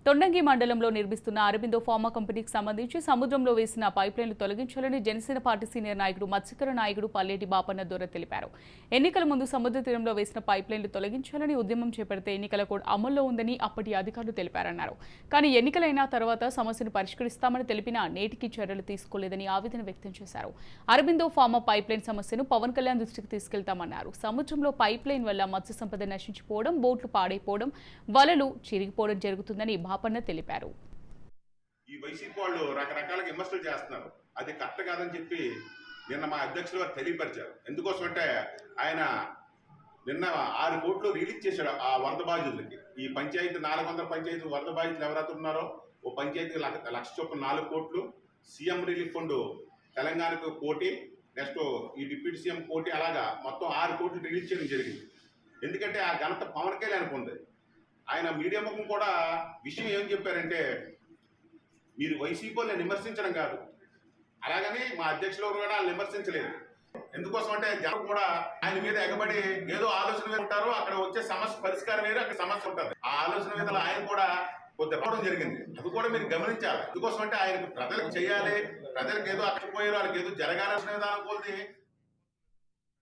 తొండంగి మండలంలో నిర్మిస్తున్న అరబిందో ఫార్మా కంపెనీకి సంబంధించి సముద్రంలో వేసిన పైప్లైన్లు తొలగించాలని జనసేన పార్టీ సీనియర్ నాయకుడు మత్స్యకర నాయకుడు పల్లేటి బాపన్న దొర తెలిపారు. ఎన్నికల ముందు సముద్ర తీరంలో వేసిన పైప్లైన్లు తొలగించాలని ఉద్యమం చేపడితే ఎన్నికల కోడ్ అమల్లో ఉందని అప్పటి అధికారులు తెలిపారన్నారు. కానీ ఎన్నికలైన తర్వాత సమస్యను పరిష్కరిస్తామని తెలిపినా నేటికి చర్యలు తీసుకోలేదని ఆవేదన వ్యక్తం చేశారు. అరబిందో ఫార్మా పైప్లైన్ సమస్యను పవన్ కళ్యాణ్ దృష్టికి తీసుకెళ్తామన్నారు. సముద్రంలో పైప్లైన్ వల్ల మత్స్య సంపద నశించిపోవడం, బోట్లు పాడైపోవడం, వలలు చిరిగిపోవడం జరుగుతుందని బాపన్న తెలిపారు. ఈ వైసీపీ వాళ్ళు రకరకాలుగా విమర్శలు చేస్తున్నారు. అది కరెక్ట్ కాదని చెప్పి నిన్న మా అధ్యక్షులు వారు తెలియపరిచారు. ఎందుకోసం అంటే ఆయన నిన్న 6 కోట్లు రిలీజ్ చేశాడు ఆ వరద బాధితులకి. ఈ పంచాయతీ 400 పంచాయతీ వరద బాధితులు ఎవరైతే ఉన్నారో ఓ పంచాయతీకి లక్ష చొప్పున 4 కోట్లు, సీఎం రిలీఫ్ ఫండ్ తెలంగాణకు 1 కోటి, నెక్స్ట్ ఈ డిప్యూటీ సీఎం 1 కోటి, అలాగా మొత్తం 6 కోట్లు రిలీజ్ చేయడం జరిగింది. ఎందుకంటే ఆ ఘనత పవన్ కళ్యాణ్కి ఉంది. ఆయన మీడియా ముఖం కూడా విషయం ఏం చెప్పారంటే, మీరు వైసీపీని విమర్శించడం కాదు, అలాగని మా అధ్యక్షులు కూడా విమర్శించలేదు. ఎందుకోసం అంటే జనం కూడా ఆయన మీద ఎగబడి ఏదో ఆలోచన మీద ఉంటారు, అక్కడ వచ్చే సమస్య పరిష్కారం వేరు, అక్కడ సమస్య ఉంటుంది. ఆ ఆలోచన మీద ఆయన కూడా కొద్ది రావడం జరిగింది. అది కూడా మీరు గమనించాలి. ఎందుకోసం అంటే ఆయనకు ప్రజలకు చేయాలి, ప్రజలకు ఏదో అక్కడిపోయారు, వాళ్ళకి ఏదో జరగాల్సిన విధానం కొద్ది